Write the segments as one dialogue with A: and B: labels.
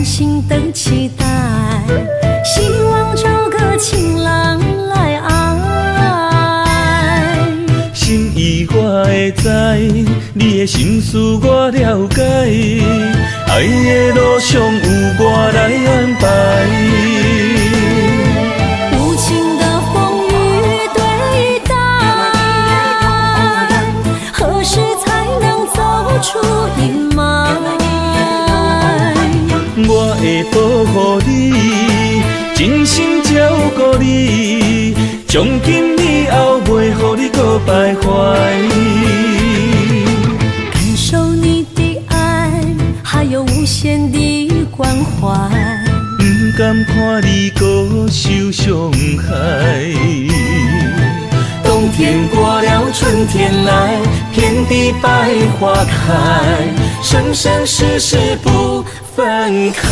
A: 心的期待，希望找个情郎来爱。
B: 心意我会知，你的心思我了解，爱的路上有我来安排。
A: 无情的风雨对待，何时才能走出阴霾？
B: 我会保护你，真心照顾你，从今以后袂予你搁徘徊。
A: 感受你的爱，还有无限的关怀，
B: 不甘看你搁受伤害。冬天过了，春天来，遍地百花开，生生世世不分开。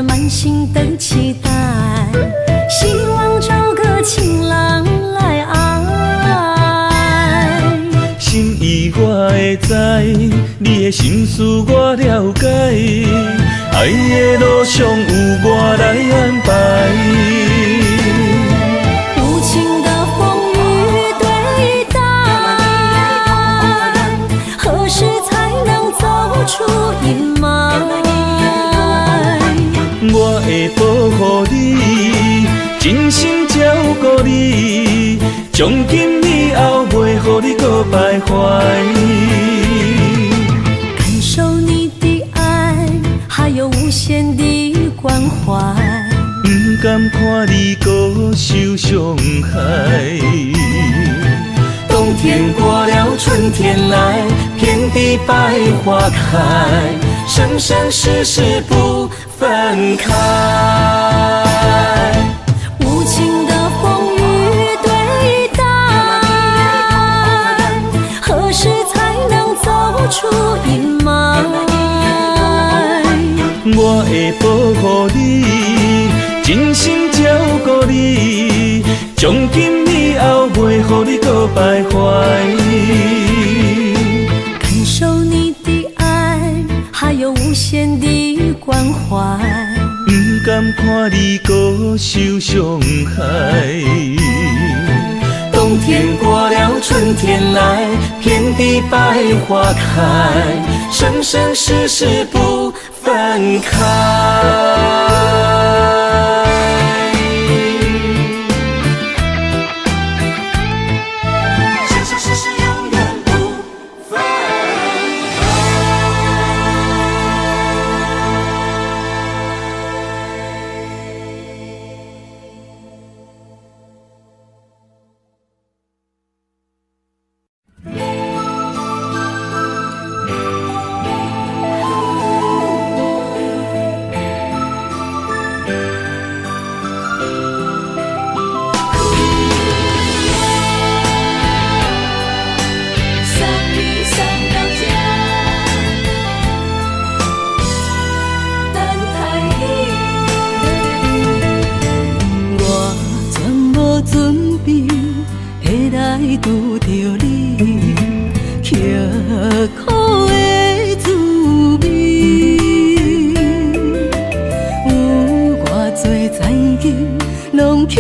A: 满心的期待，希望找个情郎来爱。
B: 心意我会知，你的心思我了解，爱的路上有我来安排。
A: 无情的风雨对待，何时才能走出阴霾？
B: 我会保护你，真心照顾你，从今以后袂予你搁徘徊。
A: 感受你的爱，还有无限的关怀，
B: 不甘看你搁受伤害。冬天过了，春天来，遍地百花开，生生世世不分开。
A: 无情的风雨对待，何时才能走出阴霾？
B: 我会保护你，真心照顾你，从今以后袂予你搁徘徊。
A: 感受你的爱，还有无限的关怀，
B: 不甘看你搁受伤害。冬天过了，春天来，遍地百花开，生生世世不分开。
A: 拄着你，刻苦的滋味，有偌多知己，拢刻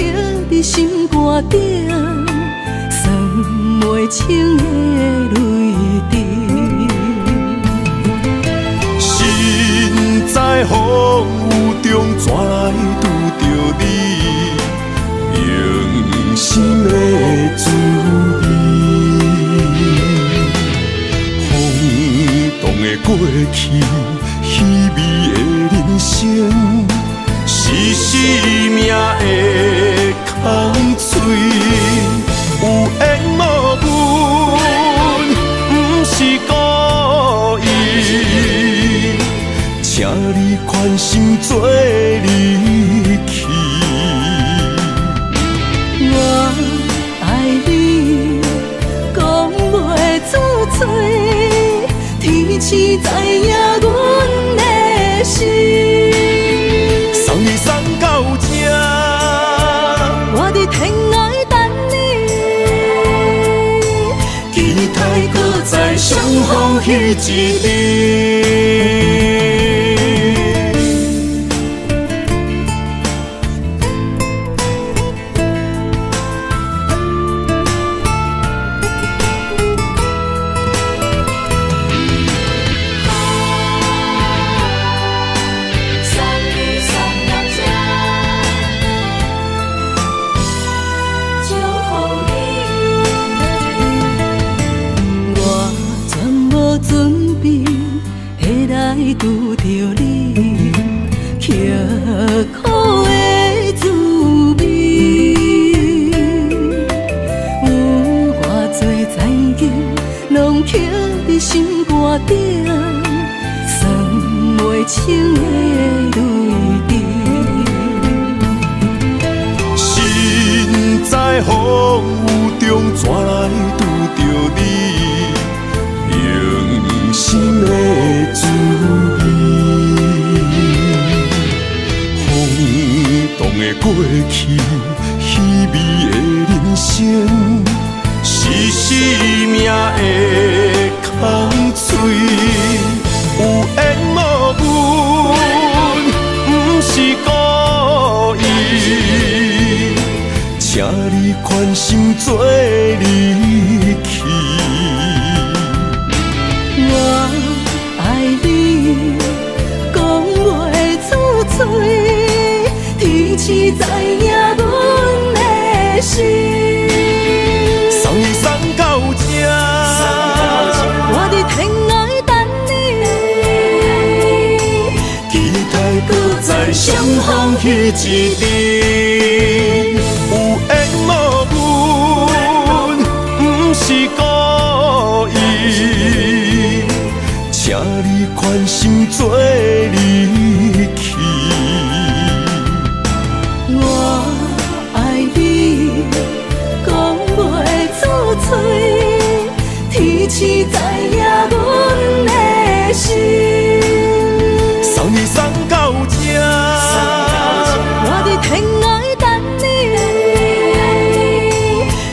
A: 伫心肝顶，算袂清的泪滴。
C: 身在风雨中，怎来拄着你？用心的滋味，轰动的过去，稀微的人生，是生命的空嘴，有缘无分，不是故意，请你宽心做你。
A: 市知影阮的心。
C: 送你送到这，
A: 我伫天涯等你，
C: 期待搁再相逢彼一日。
A: 拄着你，刻苦的滋味，有偌多情景，拢刻伫心肝顶，算袂清的泪滴。
C: 身在风雨中，怎来拄着你？用心的滋味，轰动的过去，稀微的人生，是生命的空嘴，有缘无分，不是故意，请你宽心做离去。
A: 我爱你，讲袂出嘴，天赐知影阮的心。
C: 送你送到这，
A: 我伫天涯等你，
C: 期待搁再相逢彼一日。有缘无分，不是故意，请你宽心做离去。
A: 我爱你，讲袂出嘴，天赐知影阮的心。
C: 送你送到这，
A: 我伫天涯等你，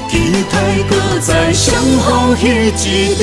C: 期待搁再相逢彼一日。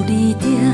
B: 身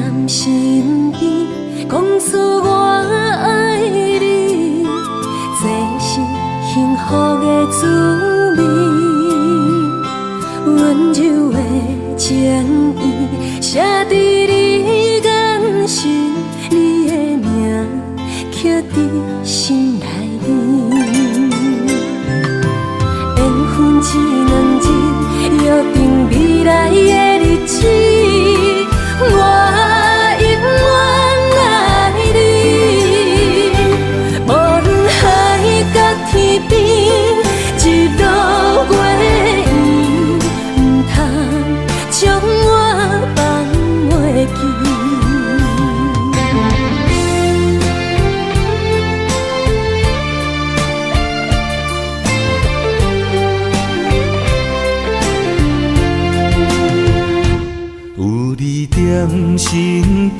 B: 边，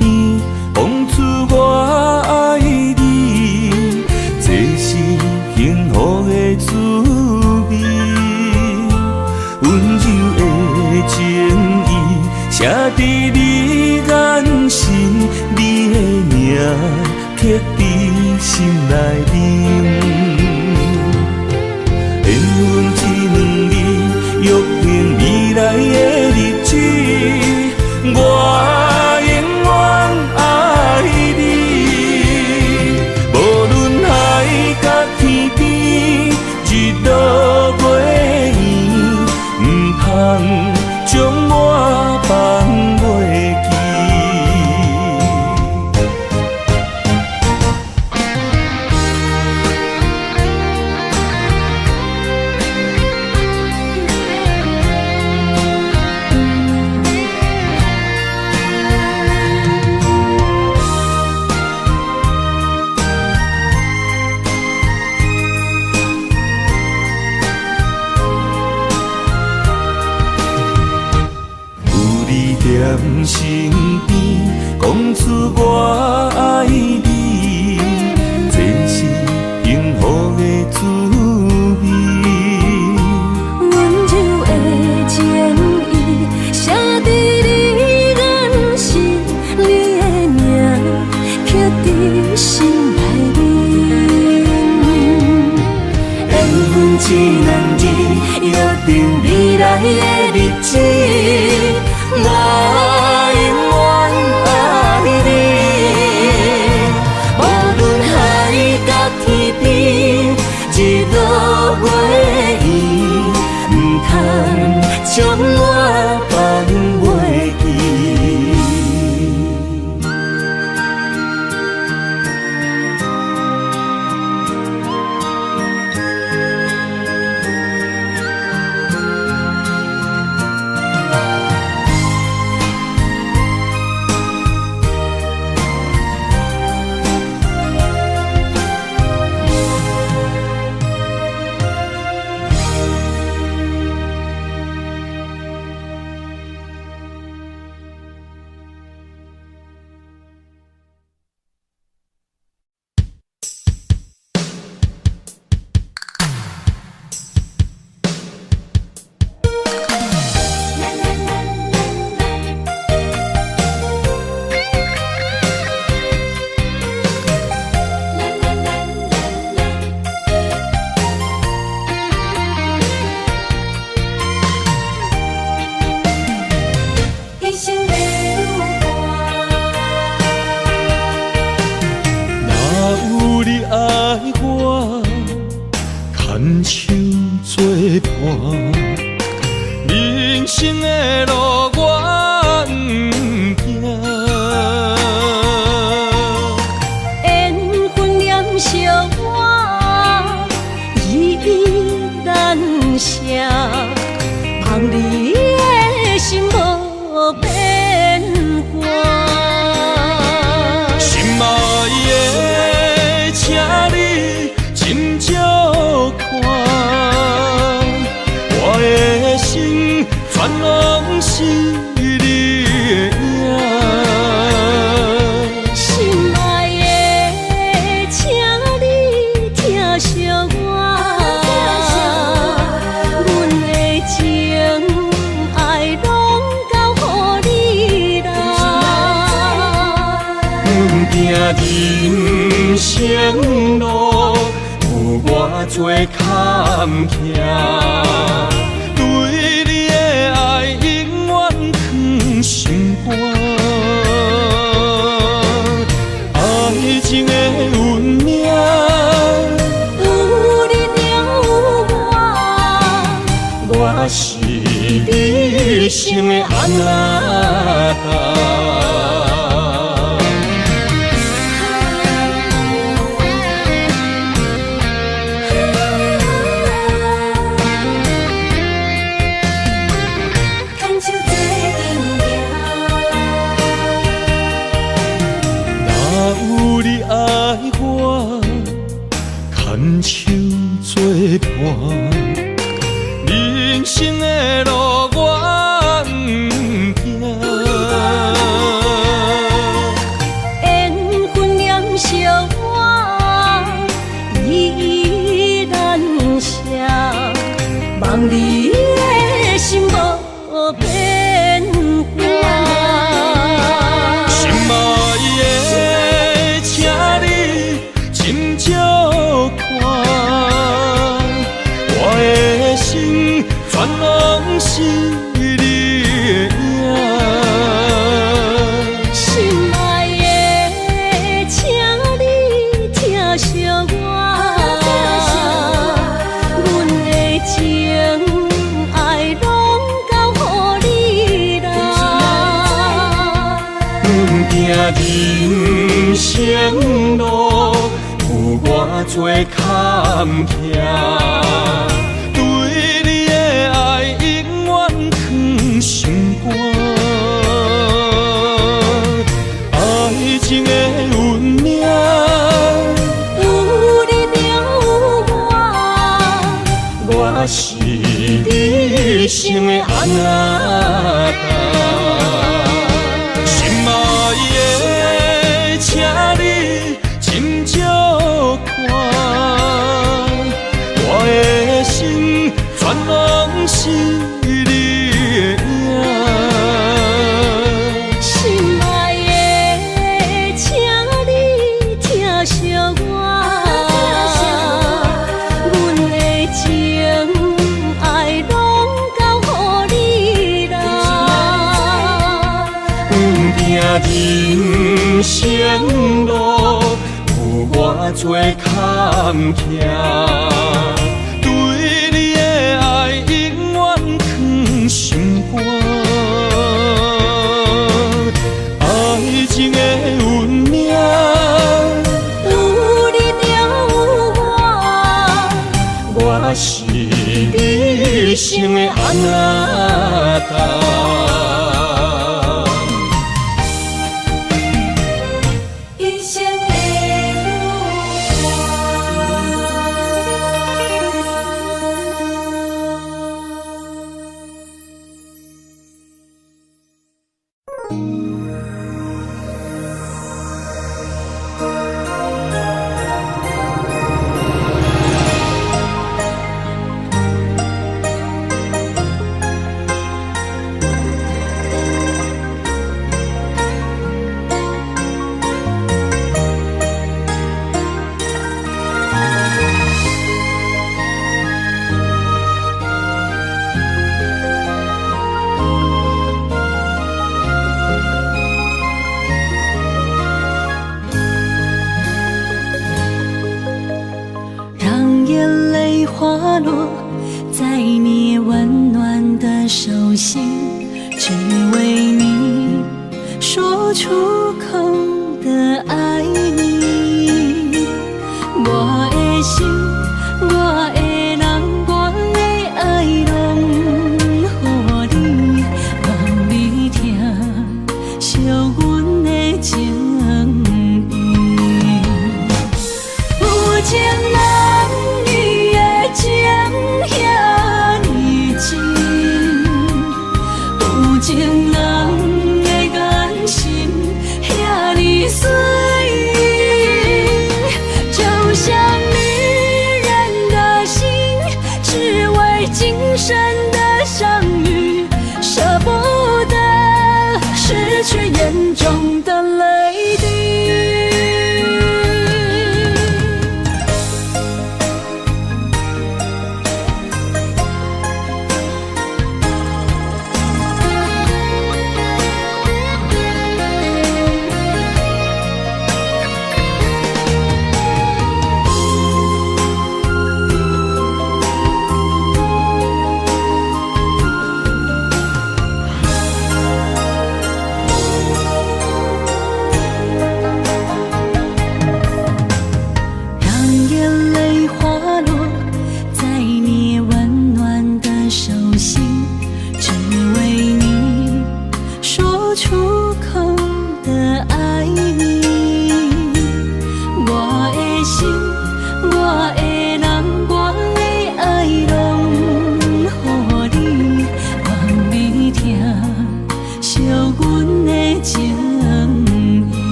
B: 讲出我爱你，这是幸福的滋味。温柔的情意，写伫你眼神，你的名刻伫心内面。约定未来的日子，我永远爱你。无论海角天边，日落月圆，唔通将我放袂记。在身边，讲出我爱你，这是幸福的滋味。
A: 温柔的情意，写在你眼心，你的名刻在心内面。缘分只两字，约定未来的日子。我永远爱你，无论海角天边，日落月圆，唔通将我放袂记。牵手作伴，人生的路我不行。缘分念相我，依依难舍，望你的心无变卦。
B: 心爱的，请你斟酌看，我的心全拢是你的影。
A: 心爱的，请你疼惜我，阮的情爱拢交予你啦。
B: 阮行人生路。我做坎坷，对你的爱永远藏心肝。爱情的运命，
A: 有你有我，
B: 我是你生的安那。牵手作伴，人生的路我不行。
A: 缘分念相我，依依难舍，望你的心无变卦。
B: 心爱的，请你斟酌看，我的心全拢
C: 人生路有偌多坎坷，对你的爱永远藏心肝。爱情的运命，
A: 有你有我，
C: 我是你生的阿仔。心爱的，请你斟酌看，我的心全拢是你的影。
A: 心爱的，请你疼惜我，阮的情爱拢交予你啦。
C: 人生路有偌多坎坷，对你的爱永远藏心肝。爱情的运命，
A: 有你有我，
C: 我是你生的阿仔。
A: 一生的让眼泪滑落在你温暖的手心，只为你说出口的爱你。我的心，我的人，我的爱拢予你，望你疼惜阮的情意。有情人伊的情遐尼真，有情人的眼神遐尼水，就像女人的心，只为今生的相遇，舍不得失去眼中的泪滴。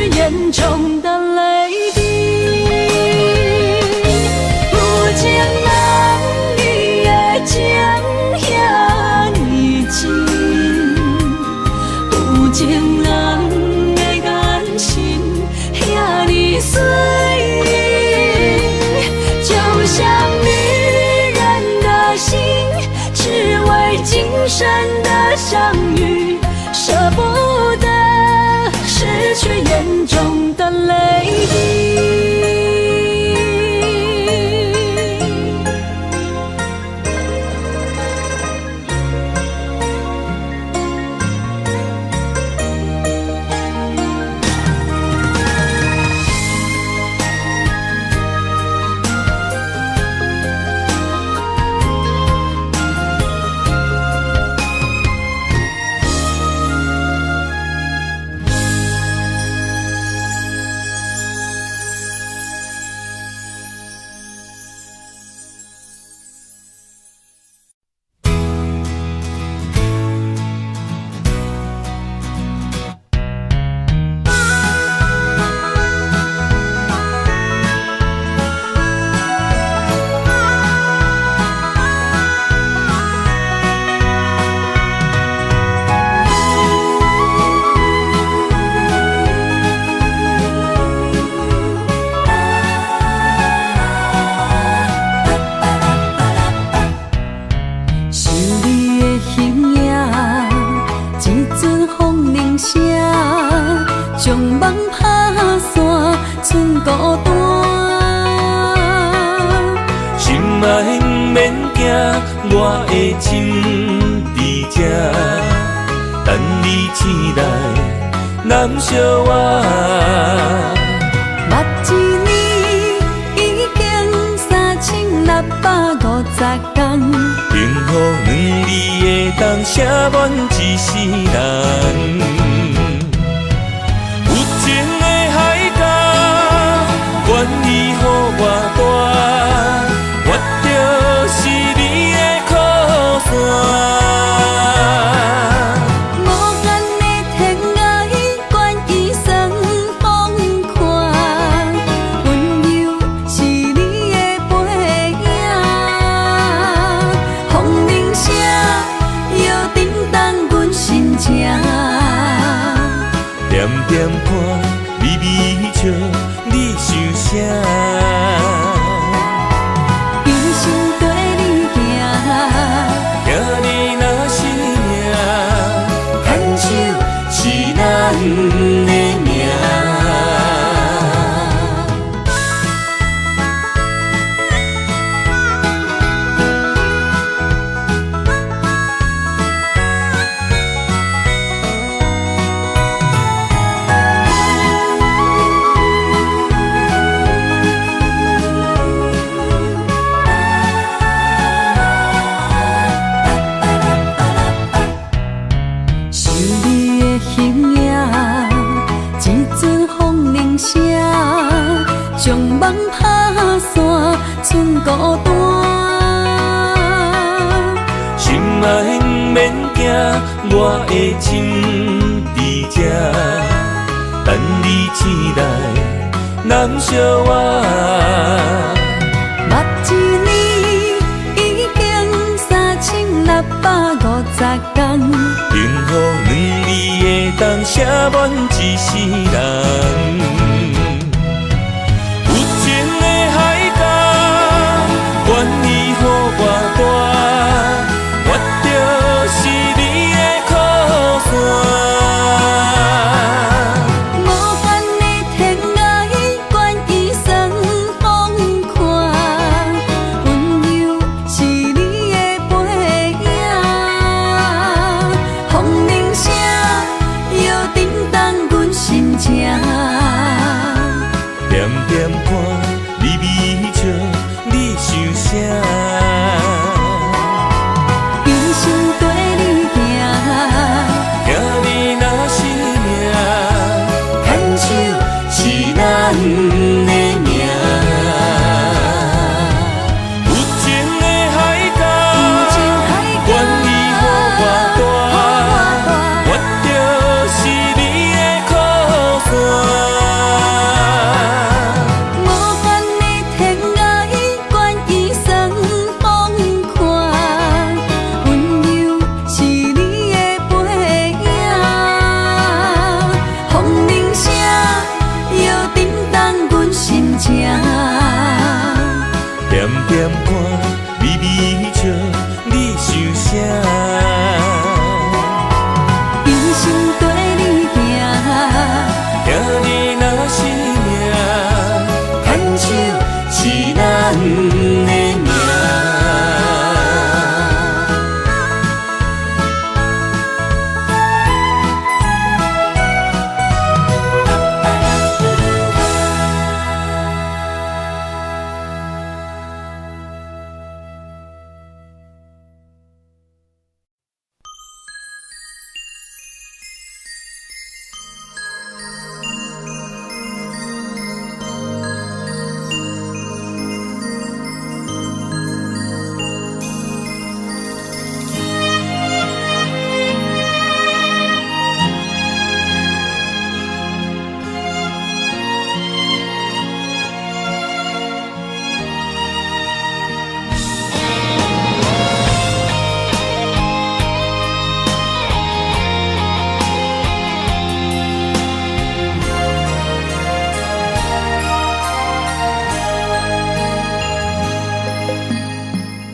A: 眼中的泪滴，有情人伊的情遐尼真，有情人的眼神遐尼水。孤单。
B: 心爱不免惊，我的心伫这，等你醒来，难相我。
A: 目一年已经3650天，
B: 幸福两字会当写满一世人。有情的海角，愿意予我大，我就是你的靠山。
A: 无限的天涯，愿意算风看，温柔是你的背影。风铃声，摇叮当阮心情。
B: 点点看，微微笑，你想啥？
A: 一生跟你行，
B: 行你若是命，牵手是咱的命。
A: 想你的形影，一阵风铃声，将梦打散，剩孤单。
B: 心爱不免惊，我的心伫这，等你醒来，难相我。
A: 目一年已经3650天，
B: 幸福两字会当写满一世人。有情的海角，愿意予我大，我就是你的靠山。
A: 无限的天涯，愿意算风看，温柔是你的背影。风铃声，摇叮当阮心情。
B: 点点看，微微笑，你想啥？
A: 一生跟你行，
B: 行你若是命，牵手是咱的命。有情的海角，愿意予我大，我就是你的靠山。
A: 无限的天涯，愿意算风看，温柔是你的背影。风铃声，摇叮当阮心情。
B: 点点看，微微笑，你想啥？
A: 一生跟你行，
B: 行你若是命，牵手是咱的命。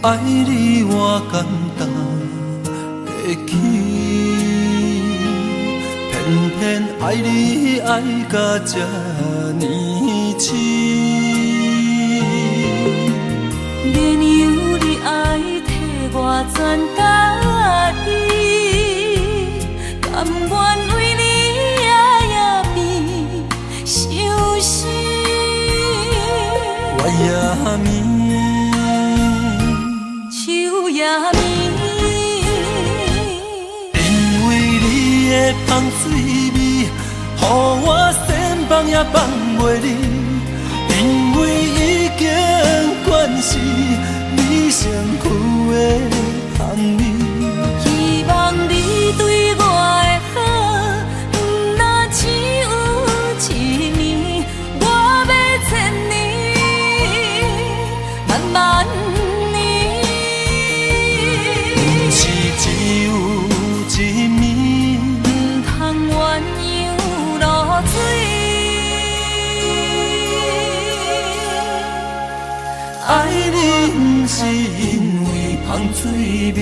C: 爱你我简单会起，偏偏爱你爱到这呢痴。
A: 恋由你爱替我全家己，甘愿为你夜夜变伤心。
C: 我也眠，
A: 树也眠，
C: 因为你的香水味，予我千放也放袂离。因为已经惯是你身躯的香味，
A: 希望你对我的好，不若只有一年，我要千年，万万年。
C: 不是只有一暝，
A: 不通鸳鸯落水。
C: 爱你不是因为香水味。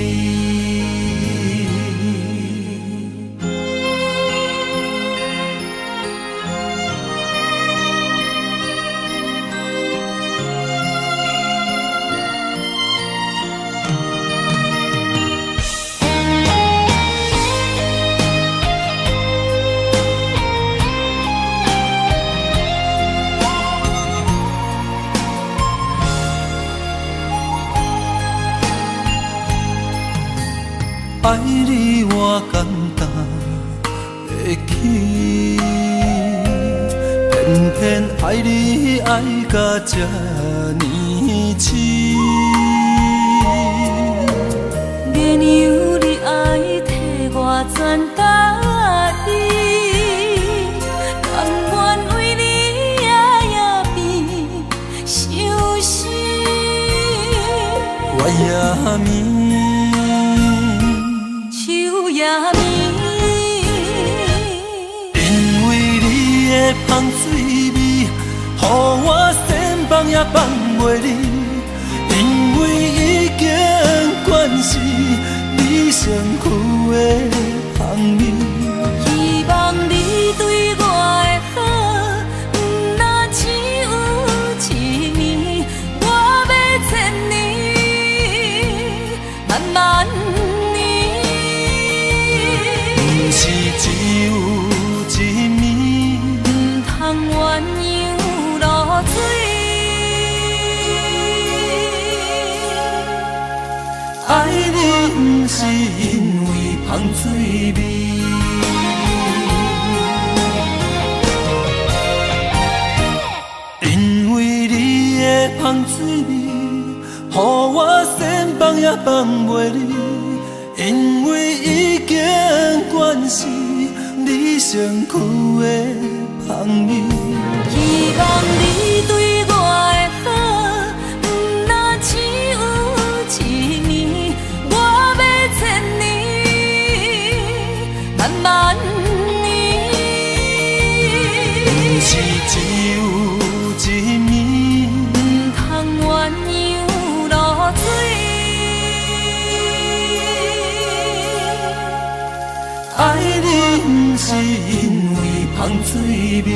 C: 爱你我简单会起，偏偏爱你爱甲这呢痴。
A: 恋由你爱替我全家己，甘愿为你夜夜变伤心。
C: 我也眠，
A: 树也眠，
C: 因为你的香水味，予我千放也放袂离。因为已经惯是你身躯的香味，
A: 希望你对我的好，不若只有一年，我要千年，万万年。
C: 不是只有一暝，
A: 不通鸳鸯落水。
C: 爱你不是因为香水味。因为你的香水味，予我千放也放袂离。因为已经惯是你身躯的香味，
A: 希望你对我的好，不若只有一年，我要千年，万万年。
C: 不是只有一暝，
A: 不通鸳鸯落水。
C: 爱你不是因为香水味。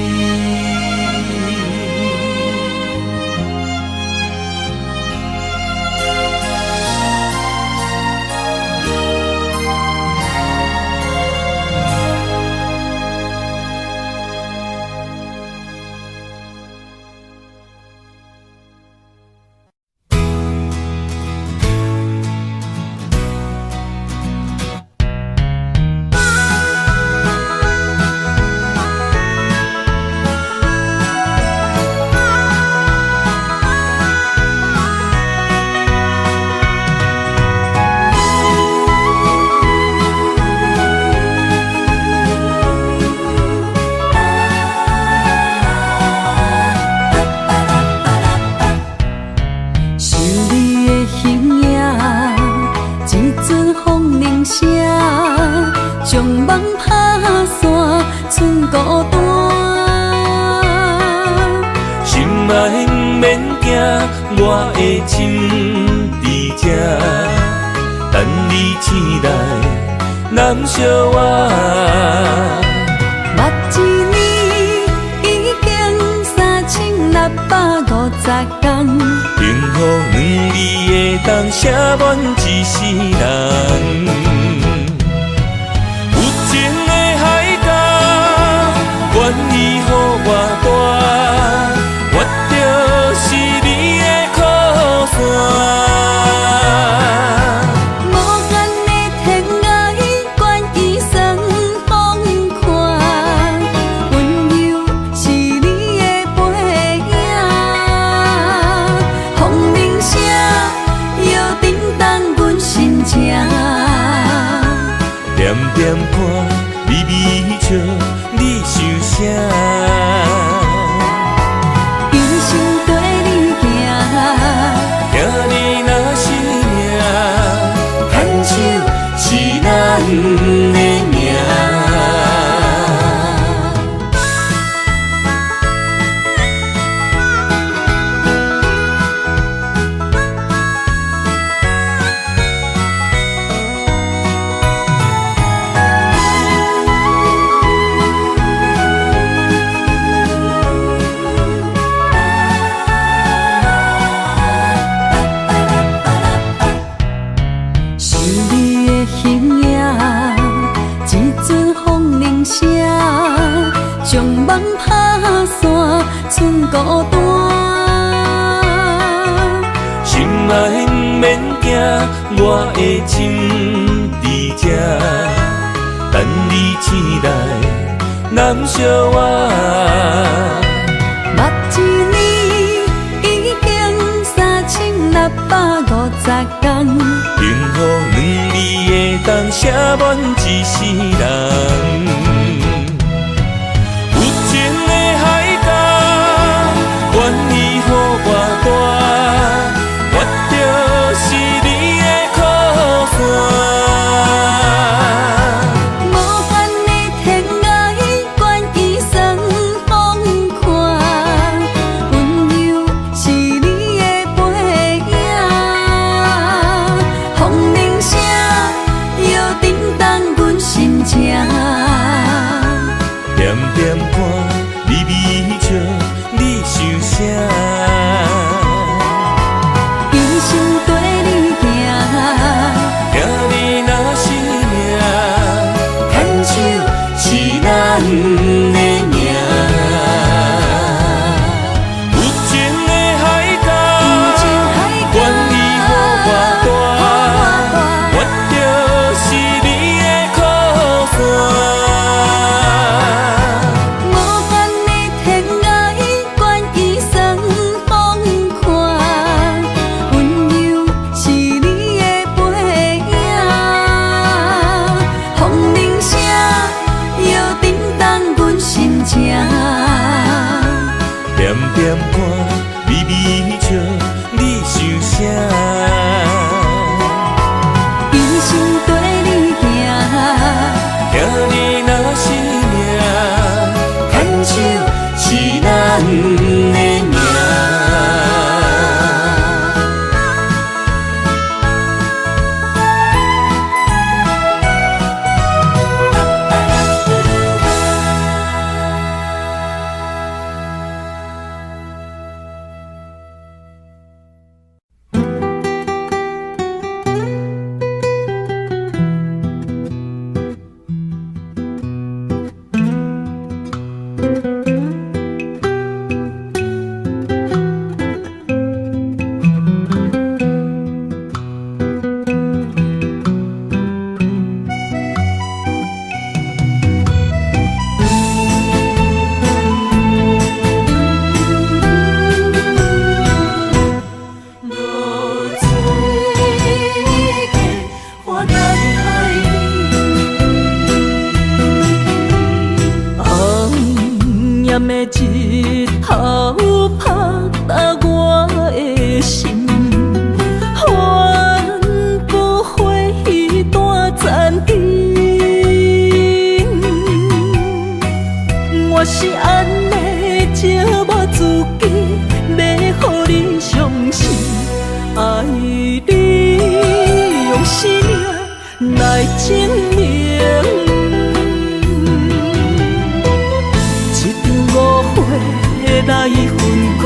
C: 我的心伫这，等你醒来，难相我。
A: 目一年已经3000
B: 会当写满一世人。有情的海角，愿意予我大，我就是你的靠山。点点看，微微笑，你想啥？
A: 一生跟你行，
B: 行你若是命，牵手是咱的命。将梦打散，剩孤单。心爱不免惊，我的心伫这，等你醒来，难相我。
A: 目一年已经3650天，
B: 幸福两字会当写满一世人。愿意予我大，我就是你的靠山。
A: 无限的天涯，愿意算风看，温柔是你的背影，风铃声摇叮当阮心情。
B: 点点看，微微笑。你想啥？
A: 一生跟你行，
B: 行你若是命，牵手是咱的命。有情的海角，愿意予我大，我就是你的靠山。点点看，微微笑，你想啥？
A: 一生跟你行，
B: 行你若是命，牵手是咱的命。
A: 日头拍打我的心，换不回一段暂停。我是安尼借我自己，要予你相信，爱你用生命来证明。来分开，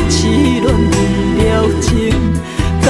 A: 痴恋了情，甘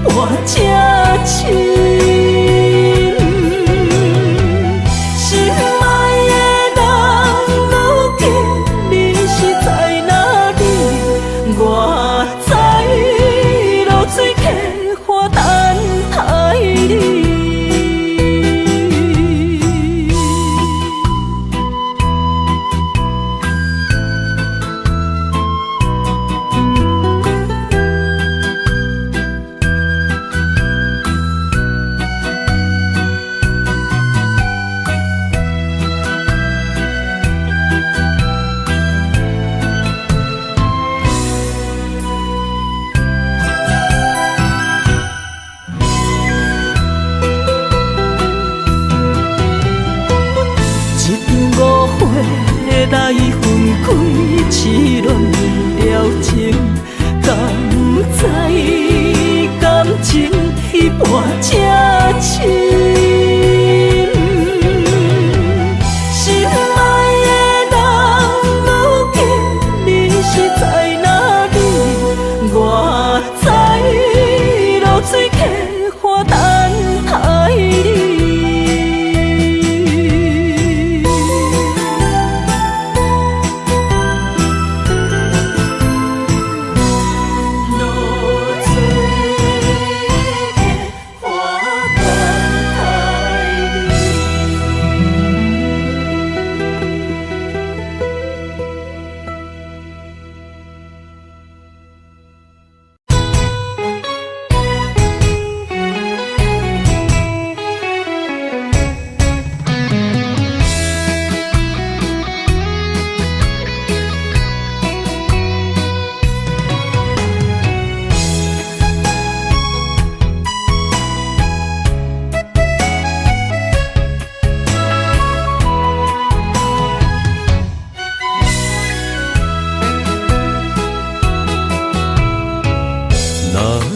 A: 半才深。心爱的人，如今你是在哪里？我在落水溪花等待你。来分开，痴恋了情，敢知感情已半才深。心爱的人，如今你是在哪里？我在落水溪花等待你。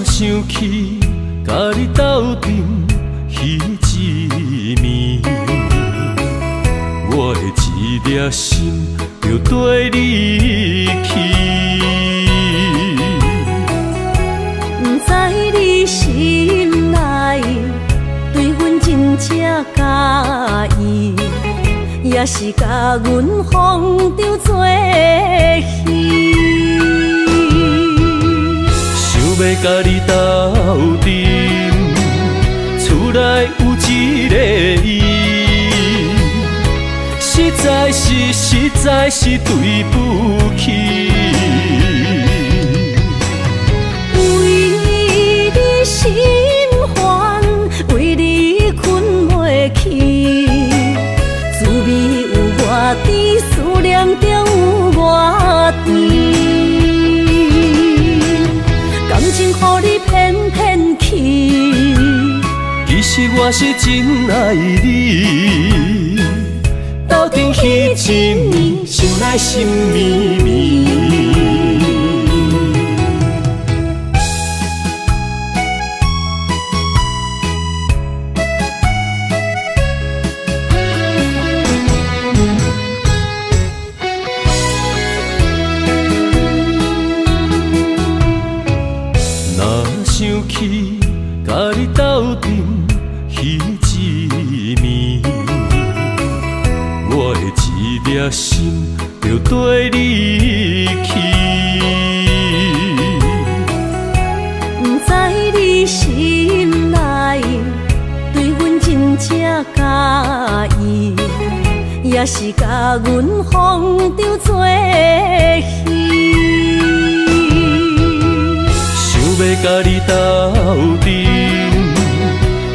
A: 想起甲你斗阵彼一暝，我的一粒心就跟你去。不知你心内对阮真正介意，也是甲阮放着做戏。
C: 要甲你斗阵，厝内有一个伊，实在是对不起。
A: 为你心烦，为你困袂去，滋味有偌甜，思念就有偌甜。感情予你骗骗去，
C: 其实我是真爱你。斗阵彼一暝，想来心绵绵。想起甲你斗阵彼一暝，我的一粒心就跟你去。
A: 不知你心内对阮真正介意，也是甲阮放着做戏。
C: 要甲你斗阵，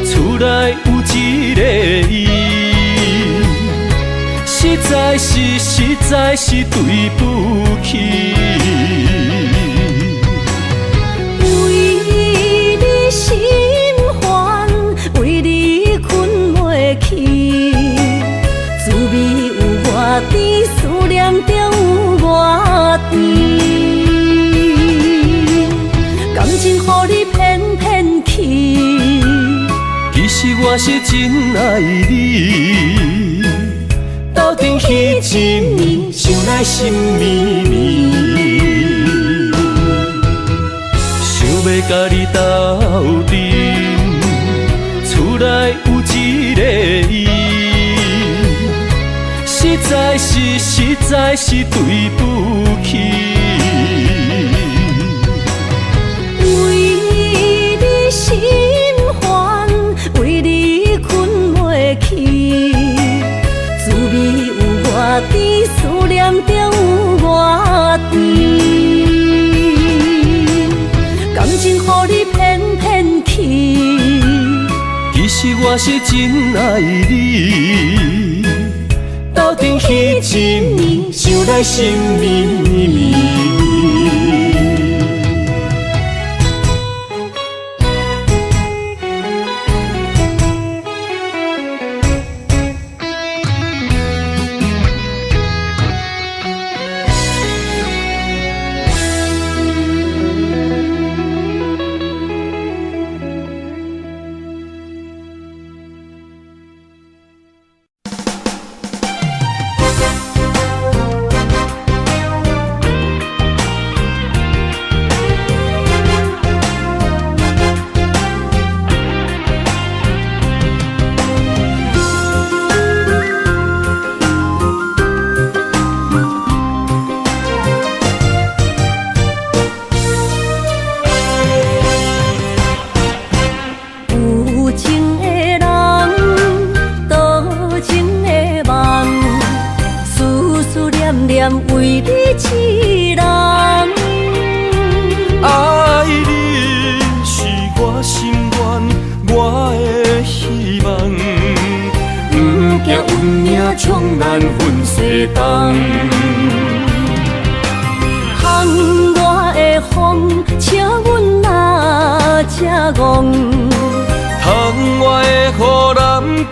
C: 厝内有一个伊，实在是对不起。
A: 为你心烦，为你困袂去，滋味有偌甜，思念就有偌甜。感情予你骗骗去，
C: 其实我是真爱你。斗阵彼一暝，想来心绵绵。想要甲你斗阵，厝内有一个伊，实在是对不起。
A: 为你心烦，为你困袂去，滋味有偌甜，思念就有偌甜。感情予你骗骗去，
C: 其实我是真爱你，斗阵彼一暝，想来心绵绵。
A: 为你痴人，
C: 爱你是我心愿，我的希望。不惊运命冲咱分西东，
A: 窗外的风，请阮哪只戆？
C: 窗外的雨淋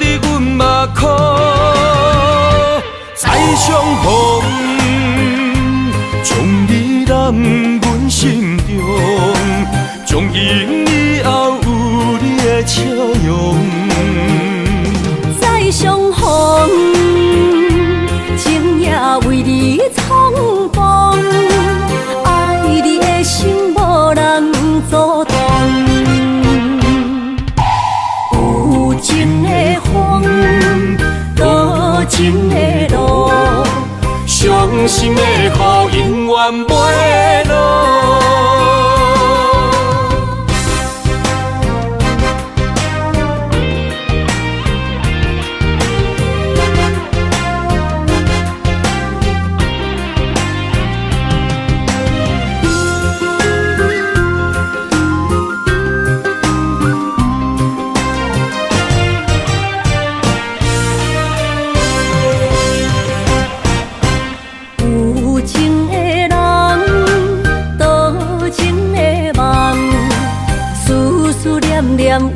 C: 伫阮目眶，再相逢。将你揽阮心中，从今以后有你的笑容。
A: 再相逢，情也为你冲动，爱你的心无人阻挡。有情的风，多情的路。伤心的雨永远袂落。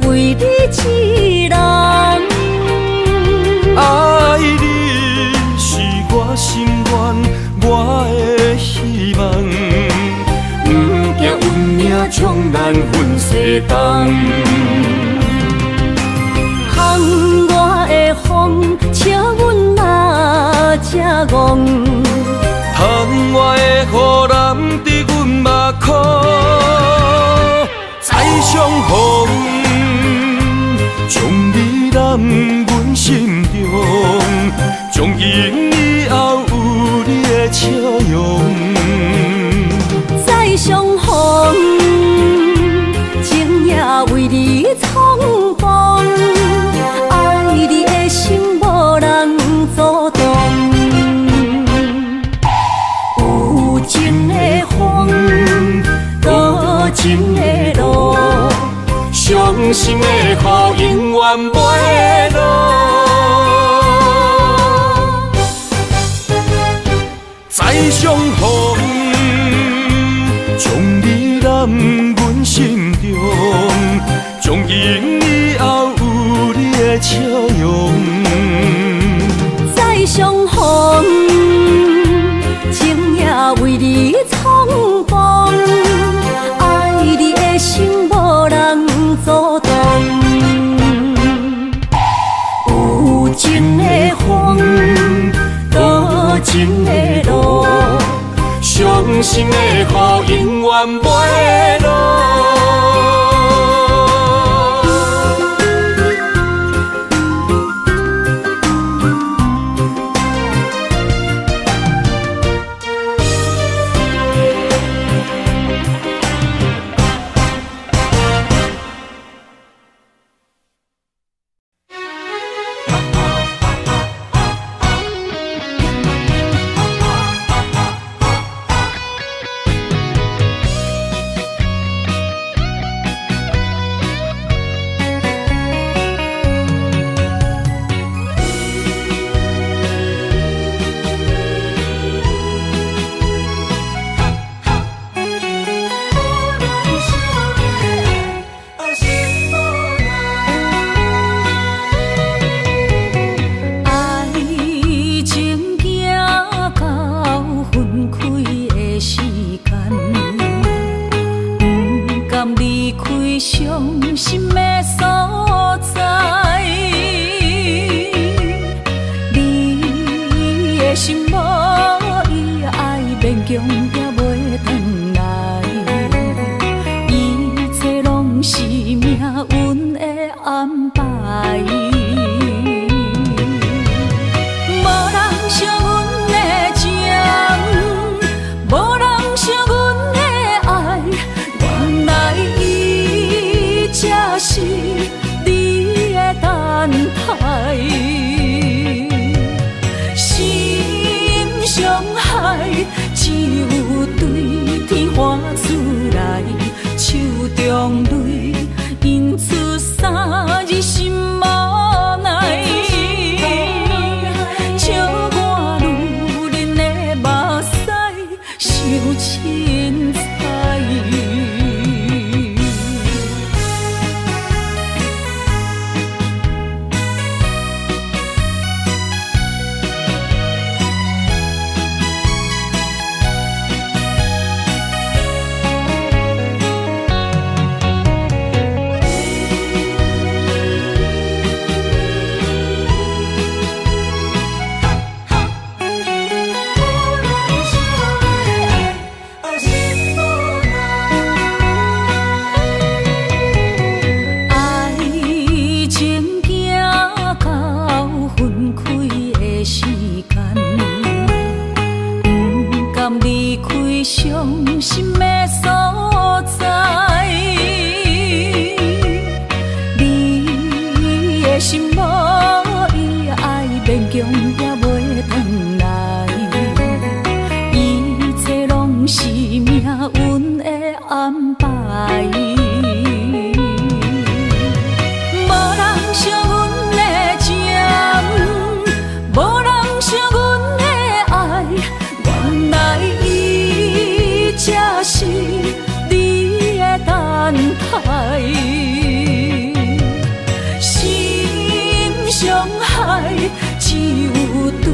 A: 为你痴人，
C: 爱你是我心愿，我的希望。不惊运命冲咱分西东，
A: 窗外的风，请阮哪只戆？
C: 窗外的雨淋伫阮目眶，再相逢。将你揽阮心中，从今以后有你的笑容。
A: 再相逢，情也为你冲动，爱你的心无人阻挡。有情的风，多情的路。伤心的雨永远袂落，
C: 再相逢，将你揽阮心中，从今以后有你的笑容。
A: 再相逢，情也为你冲动，爱你的心无人阻挡。有情的风，多情的路，伤心的雨永远袂落。伤心的所在。你的心无伊爱勉强也袂转来，一切拢是命运的安排。无人惜阮的情，无人惜阮的爱，原来伊才是你的等待。心伤害，只有对天花出来，手中泪因出三日心无奈。笑我女人的目屎伤凊彩。伤心的所在，你的心无伊爱勉强也袂转来，一切拢是命运的安排。无人惜阮的情，无人惜阮的爱，原来才是你的等待。心伤害，只有对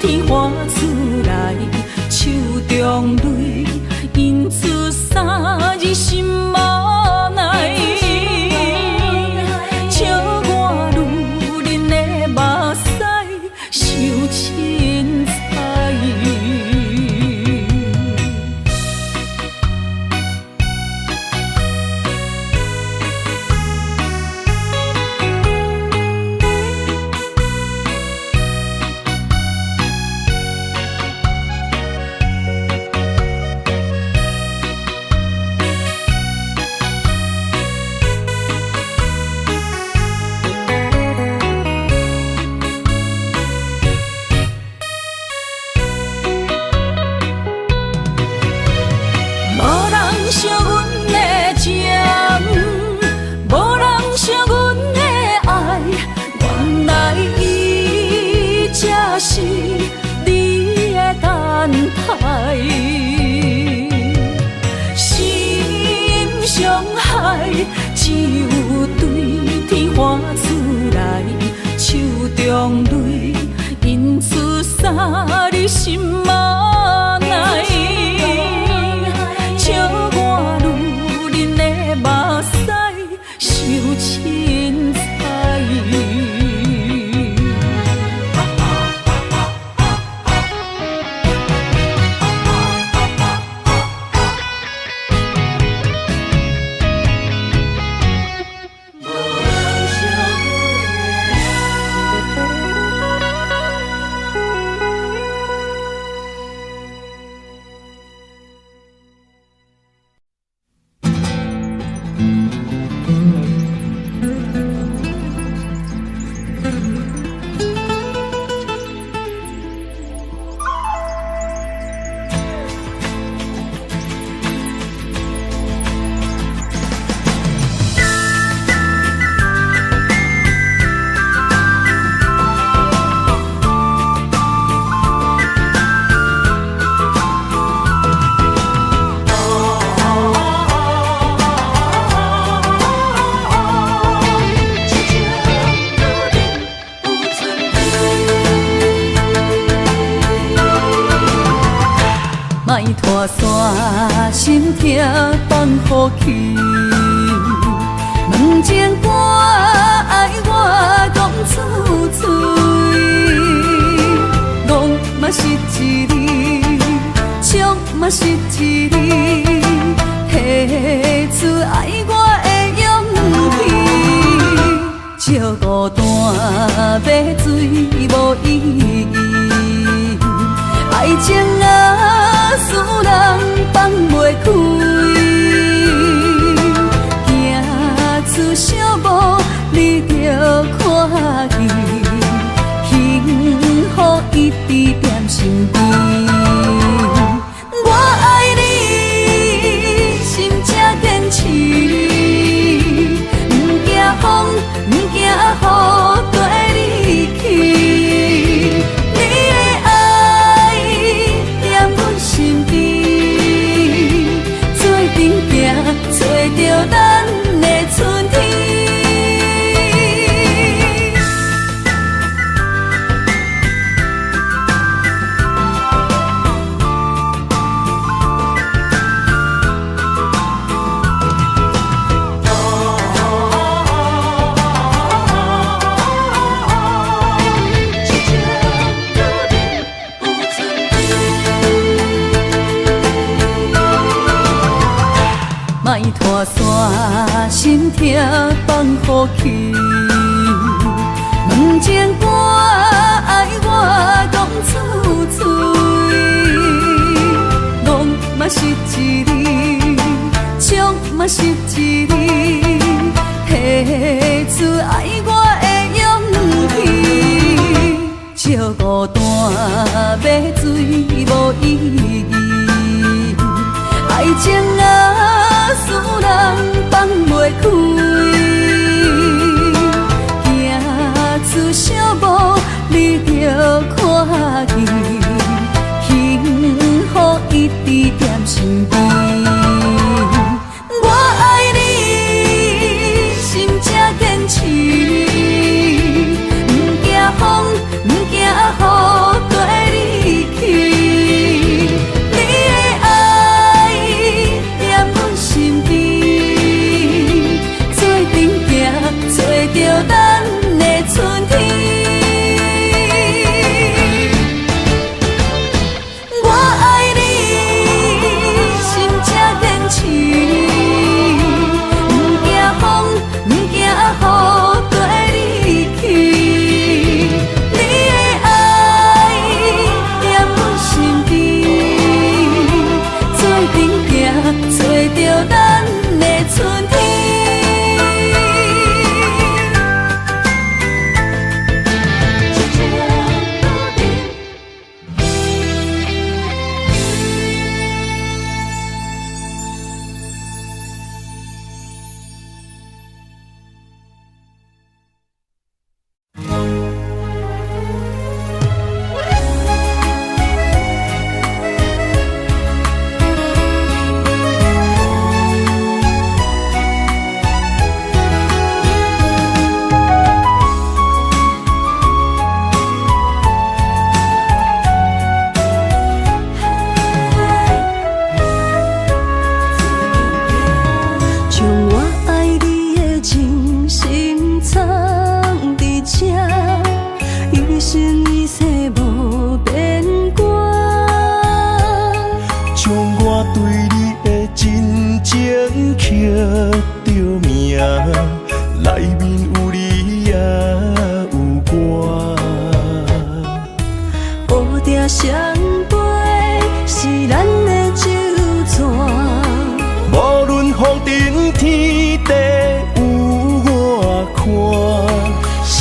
A: 天花出来，手中泪因出三日心无奈。笑我女人的目屎伤凊彩。惜阮的情，无人惜阮的爱，原来伊才是你的等待。心伤害，只有对天花出来，手中泪因出三日心无奈。笑我女人的目屎伤凊彩。莫拖山心痛放雨去，是一字，写出爱我的勇气。照孤单买水无意义，爱情啊，使人放袂开。行出小步，你着看见，幸福一直踮身边。我爱你，心才坚持，不惊风，不惊雨跟你去。你的爱踮阮身边，做阵行，找着咱的春天。莫拖山，心痛放乎去。问情歌爱我讲出嘴，梦嘛是一字，唱嘛是一字，写出爱我的勇气。照孤单买水无意义，爱情啊，使人放袂开。行出小步，你着看见，幸福一直踮身边。我爱你，心才坚持，不惊风，不惊雨跟你去。你的爱踮阮身边，做阵行，找着咱的春天。我爱你，心才坚持，不惊风，不惊雨跟你去。你的爱踮阮身边，做阵行，找着咱的春天。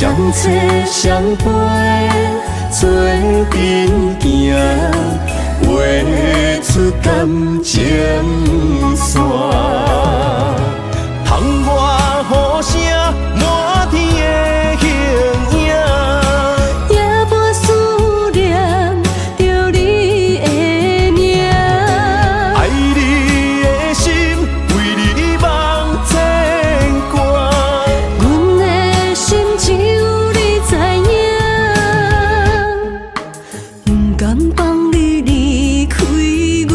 C: 相找相陪，做阵行，画出感情线。窗外雨声，满天的形影，
A: 也无思念着你的名。
C: 爱你的心，为你梦牵挂。
A: 阮的心只有你知影，不甘放你离开阮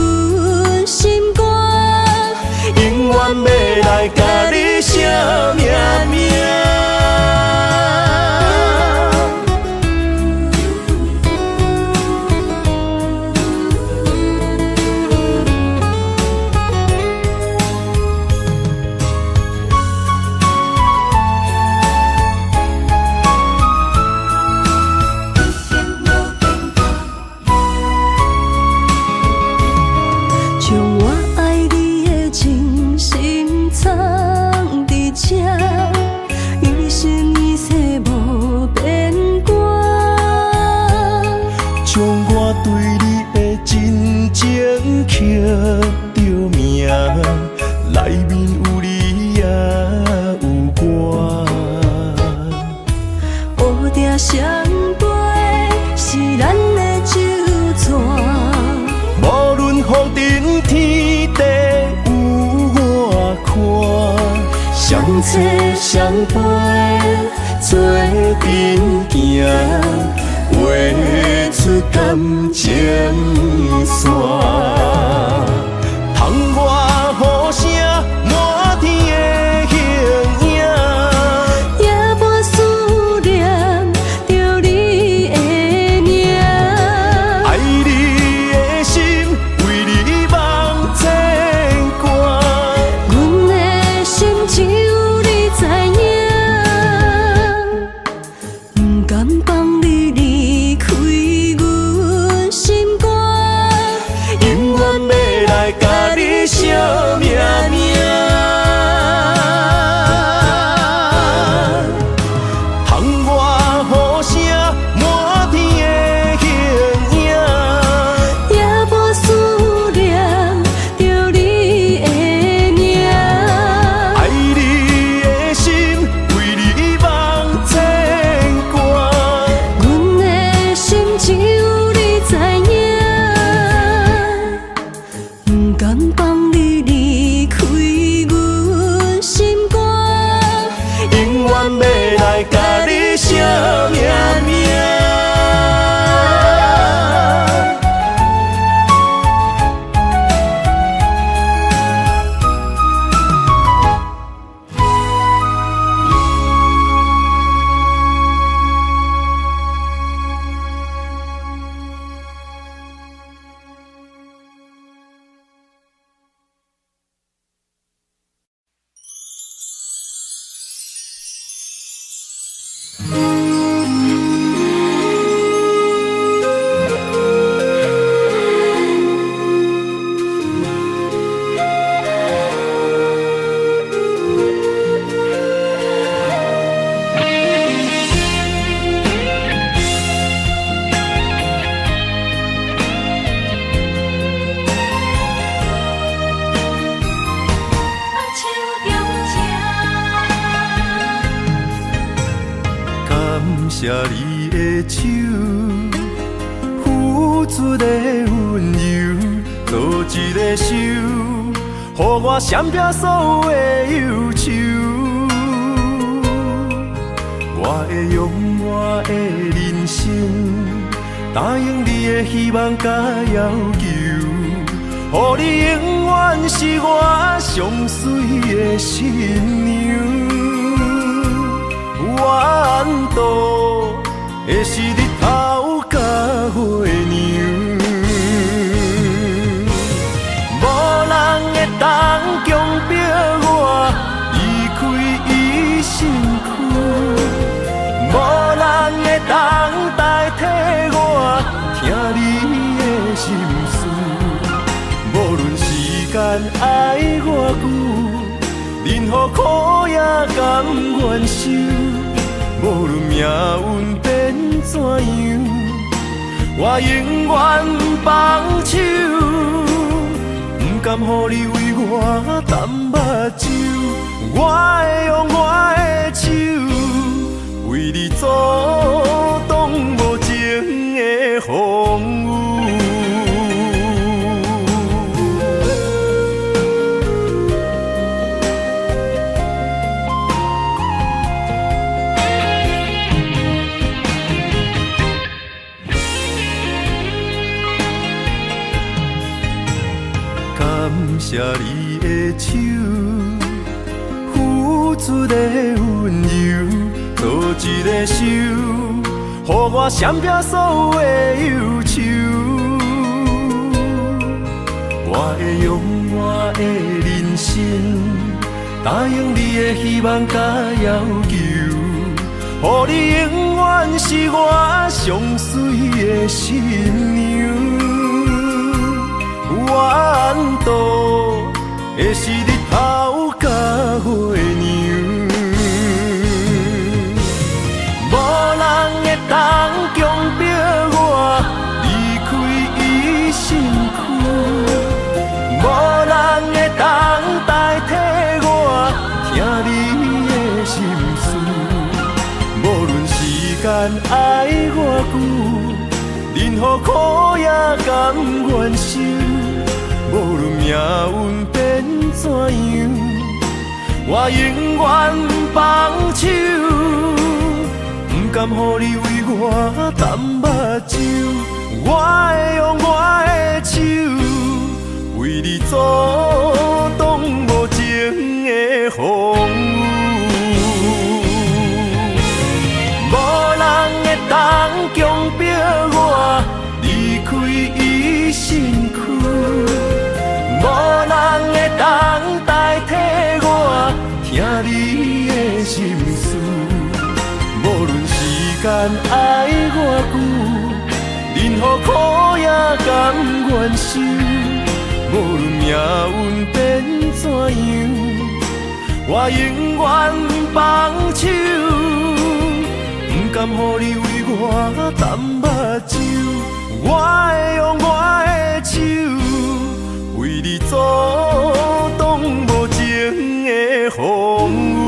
A: 心肝，
C: 永远要来甲你相刻着名，内面有你也有我。
A: 乌蝶双飞是咱的酒泉，
C: 无论风尘天地有我看，相切相陪做阵行，画出感情线。窗外雨声满天的形影，
A: 夜半思念着你的名。
C: 爱你的心为你梦牵挂，
A: 阮的心只有你知影，不甘放你离开阮心肝，
C: 永远要来甲你惜命命。窗外雨声满天的形影，
A: 夜半思念着你的名。
C: 爱你的心为你梦牵挂，
A: 阮的心只有你知影，不甘放你离开阮心肝，
C: 永远要来甲你惜命命。感谢你的手，付出的温柔，做一个手，予我闪避所有的忧愁。我会用我的人生，答应你的希望甲要求，予你永远是我上水的新娘。缘路会是日头甲月亮，无人会当强迫我离开伊身躯，无人会当代替我听你的心事。无论时间爱偌久，任何苦也甘愿受。无论命运变怎样，我永远不放手，不甘予你为我淡目睭。我会用我的手，为你阻挡无情的风雨。感谢你的手，付出的温柔，做一个手，予我闪避所有的忧愁。我会用我的人生，答应你的希望甲要求，予你永远是我上水的新娘。缘路会是日头甲月亮，无人会当强迫我离开伊身躯，爱我久，任何苦也甘愿受。无论命运变怎样，我永远放手，不甘予你为我淡目睭。我会用我的手，为你阻挡无情的风雨。无人会当强迫我离开伊身躯，无人会当代替我听你的心事。无论时间爱我久，任何苦也甘愿受。无论命运变怎样，我永远放手，不甘予你为我淡目睭。我会用我的手，为你阻挡无情的风雨。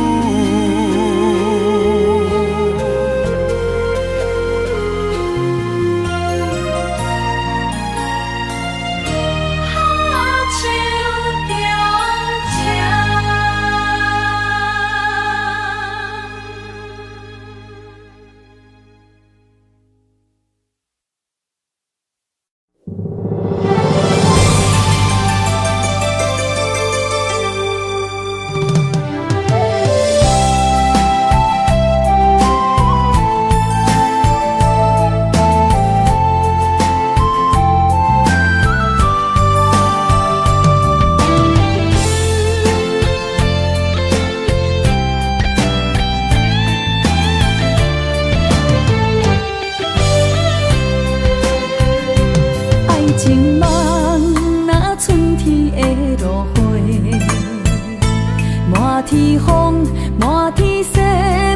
A: 天风，满天雪，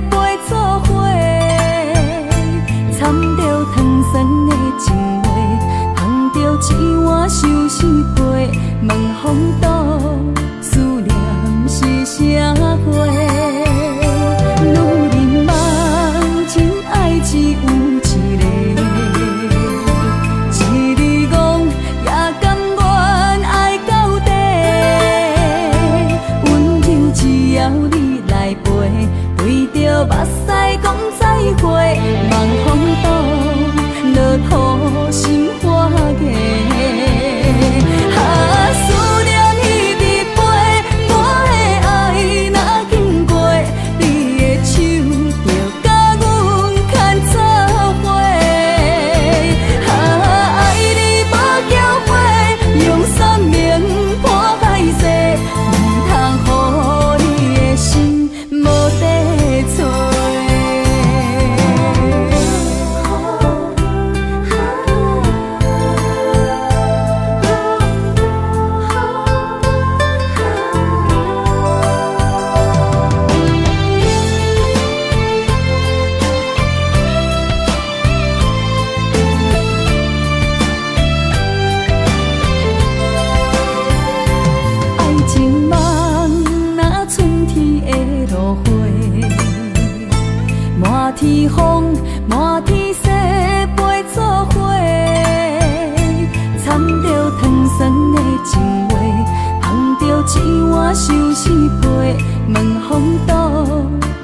A: 陪作伙，掺着糖酸的情话，捧着一碗相思杯，问风岛思念是啥货？女人梦情爱只有一个，一字讲也甘愿爱到底。只要你来陪，对着目屎讲再会，望风岛落土心花芽。思念一直飞，我的爱若经过，你的手就甲阮牵做伙。爱你无缴费，用生命破海誓，唔通予心无地找。爱情梦若春天的落花，满天风，满天雪，陪作伙，掺着糖酸的情话，捧着一碗相思杯，问风岛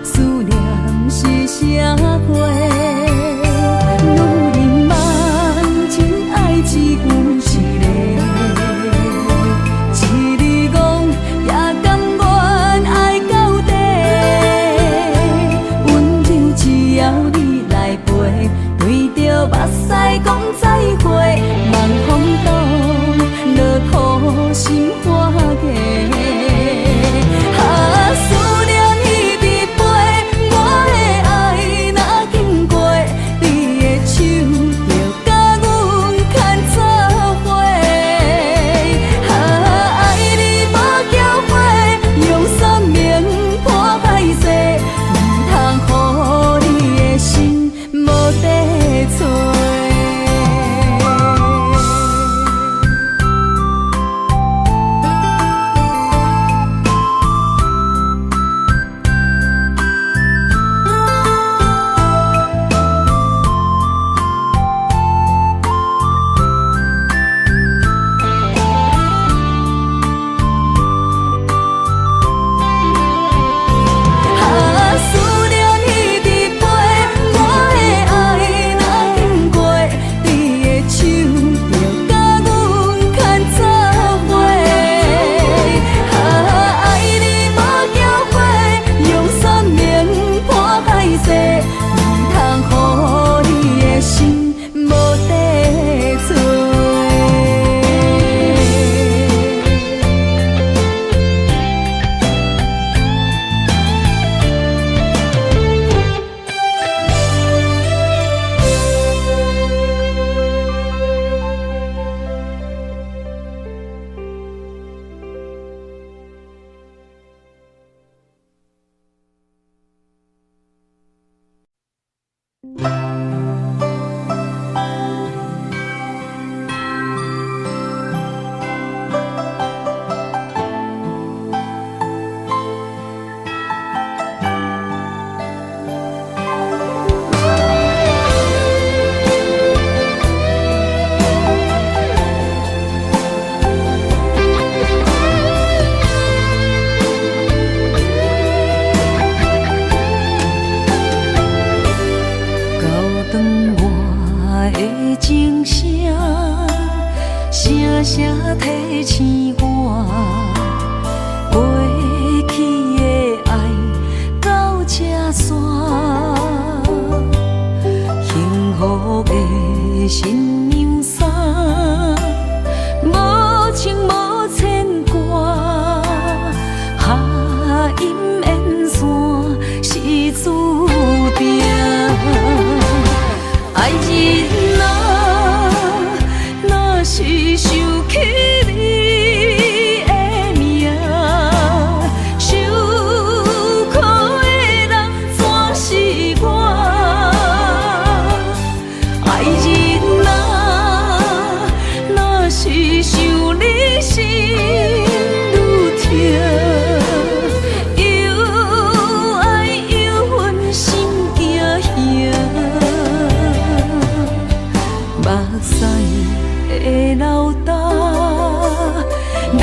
A: 思念是啥货？女人梦情爱只有一个，一字讲也甘愿爱到底。温柔只要你来陪，对着目屎讲再会，望风岛落土心花芽。声声提醒我，过去的爱到这煞，幸福的新娘衫，无情无牵挂，下阴缘线是注定，爱人啊，若是想起你的名，受苦的人全是我。爱人啊，若是想你心愈痛，又爱又恨心惊吓，目屎的流干，要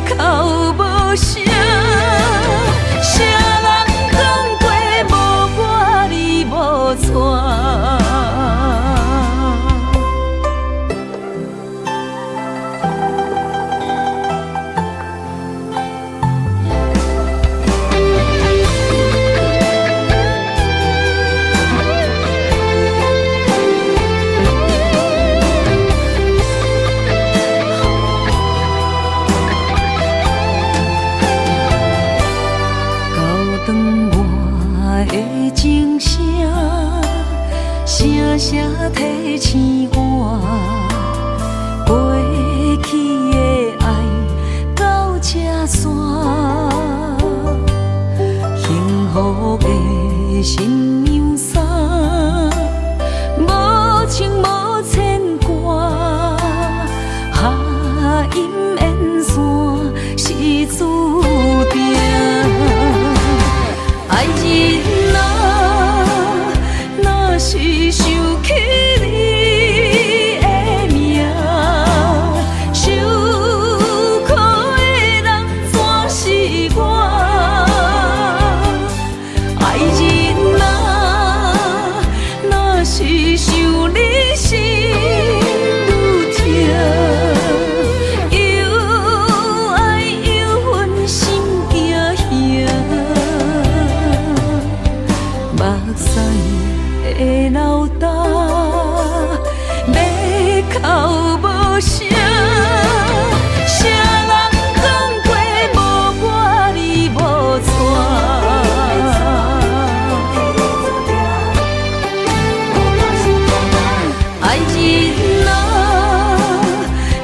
A: 哭无声，谁人讲过无我你无带？高长我的情声，声声提醒我，过去的爱到这煞，幸福的新娘衫，无情无牵挂，下阴缘线是注定。爱人啊，若是想起你的名，受苦的人全是我。爱人啊，若是想你心愈痛，又爱又恨心惊吓，目屎的流干，要哭无声，谁人讲过无我你无带？爱人啊，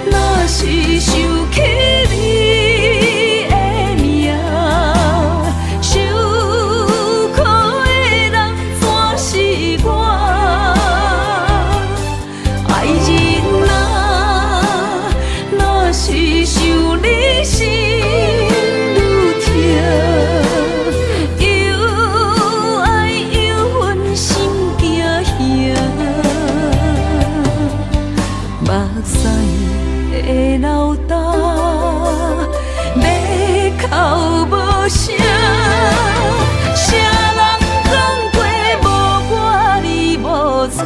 A: 若是想起你的名，受苦的人全是我。爱人啊，若是想你心愈痛，又爱又恨心惊吓，目屎的流干，要哭无声，谁人讲过无我你无带？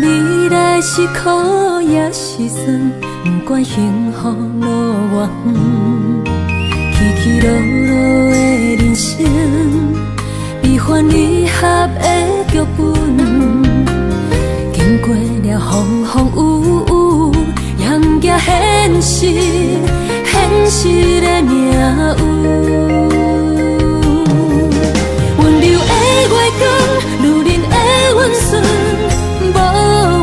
A: 惊未来是苦也是酸，不管幸福路偌远，起起落落的人生，悲欢离合的剧本，经过了风风雨雨，迎接现实，现实的命运。温柔的月光，女人的温顺，无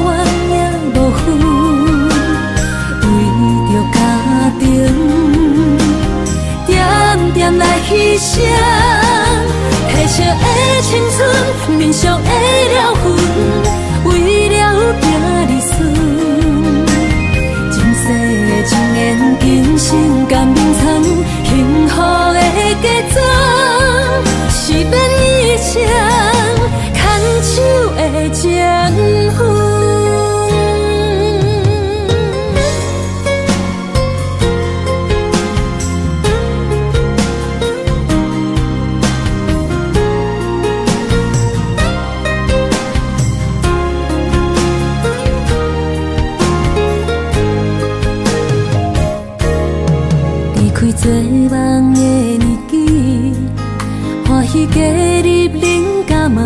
A: 怨也无恨，为着家庭，点点来牺牲。褪色的青春，面上的了痕，为了拼日顺。前世的情缘，今生甘眠藏，幸福的假装，是变以前牵手的情分。做梦的年纪，欢喜加入恁家门，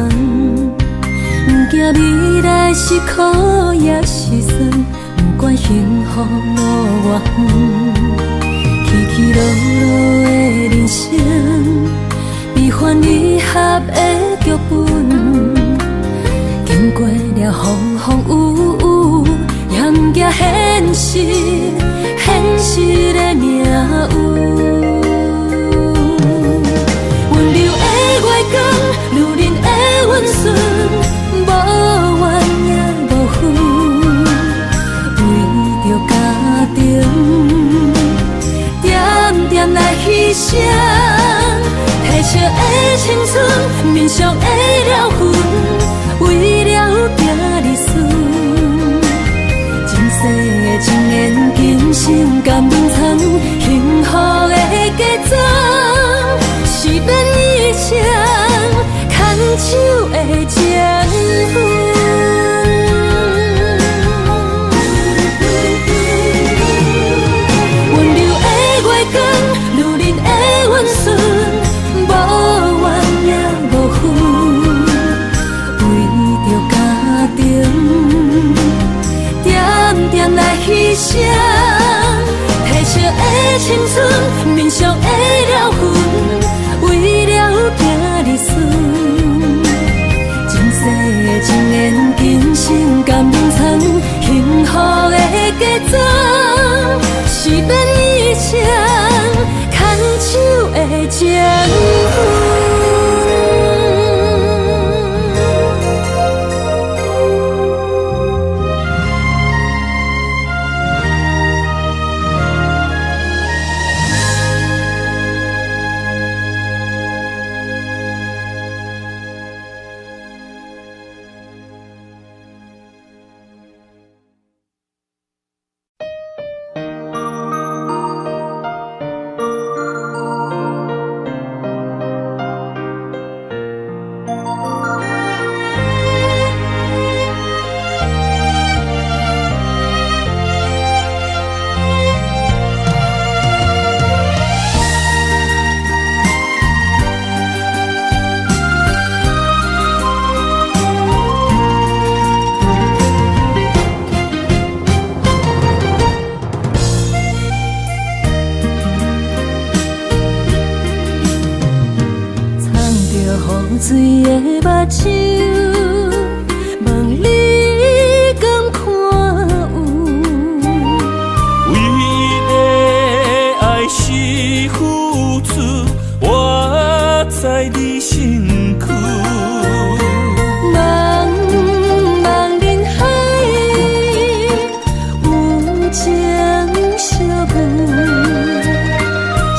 A: 不惊未来是苦也是酸，不管幸福路偌远，起起落落的人生，悲欢离合的剧本，经过了风风雨雨，迎接现实，现实的命运。温柔的月光，女人的温顺，无怨也无恨，为着家庭，点点来牺牲。褪色的青春，面上的了痕，为了拼日顺。前世的情缘，今生甘眠藏，幸福的假装，是变以前牵手的情分。温柔的月光，女人的温顺，无怨也无恨，为着家庭，点点来牺牲。褪色的青春，面上的了痕，为了拼日顺。前世的情缘，今生甘眠藏，幸福的假装，是变以前牵手的情分。水的目睭，望你敢看有？
B: 为了爱是付出，我在你身躯。
A: 茫茫人海，有情相伴，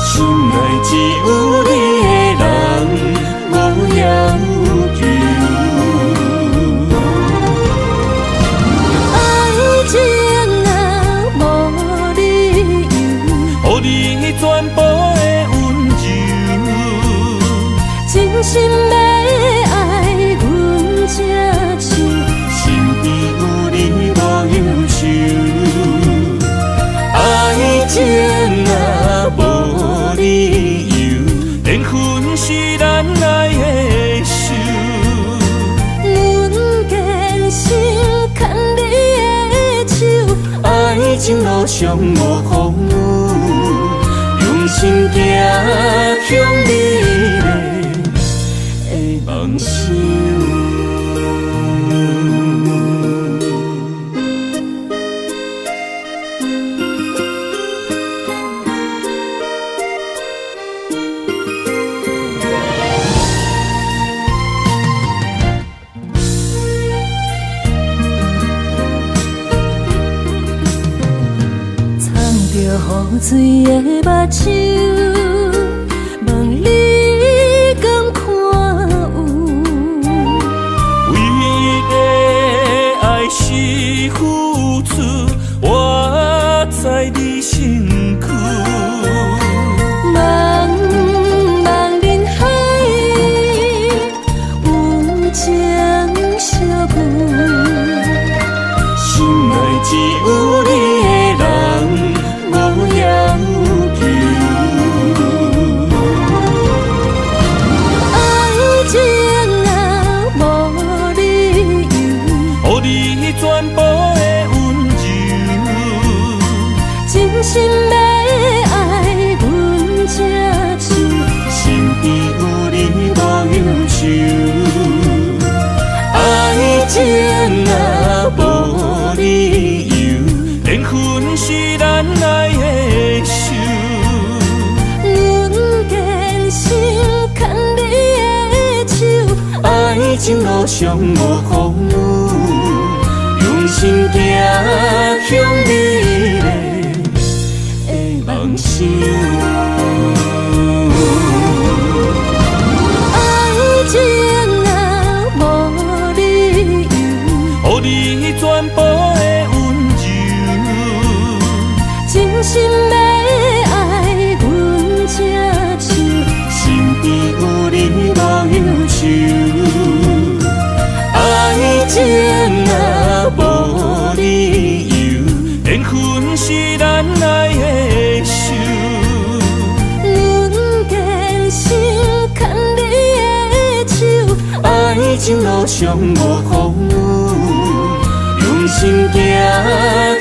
B: 心内只有你的人。无要求，
A: 爱情啊无理由，
B: 予你全部的温柔，
A: 真心要爱阮才像，
B: 身边有路上无风雨，用心行向美丽的梦想。
A: 雨水的目睭，望你敢看有？
B: 唯一的爱是付出，我在你身躯。
A: 茫茫人海，有情相伴，
B: 心内只有你的人。
A: 心要爱阮这手，
B: 身边有你无忧愁。爱情若无理由，连分是咱爱的手。
A: 阮坚信牵你的手，
B: 爱情路上无风雨，用心行向美丽。梦想，
A: 爱情若无理由，
B: 予你全部的温柔，
A: 真心要爱阮这手，
B: 身边有你无忧愁。爱情若无理由，缘分是咱爱的。爱情路上无风雨，用心行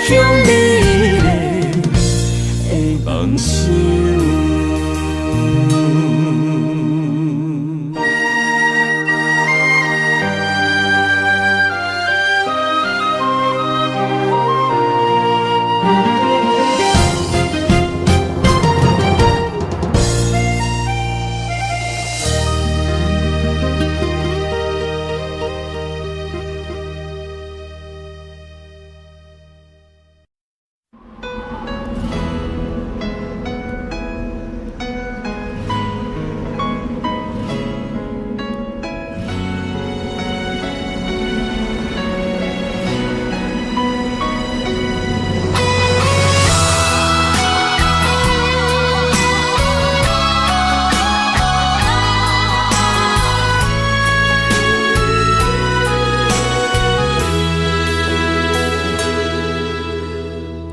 B: 向美丽的梦想。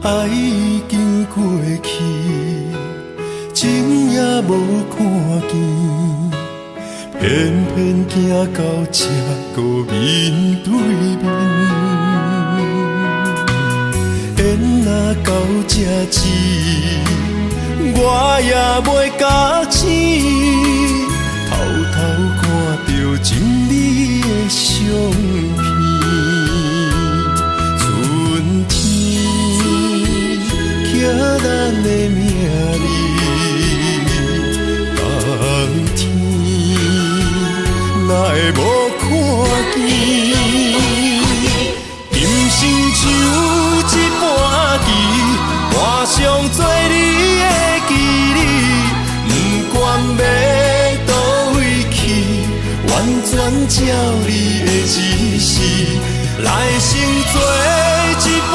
C: 爱已经过去，情也无看见，偏偏行到这个面对面。缘若到这时，我也袂假死，偷偷看到情你的相片。咱的命里，冬天哪会无看见？今生就一半棋，换上做你的记忆，不管要倒位去，完全照你的指示，来生做一半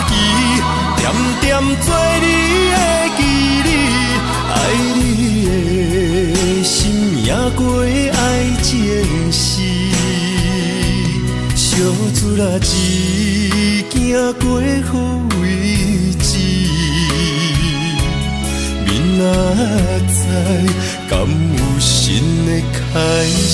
C: 棋。点点做你的记忆，爱你的心也过爱情事，小船啊一行过好位置，明仔载敢有新的开始？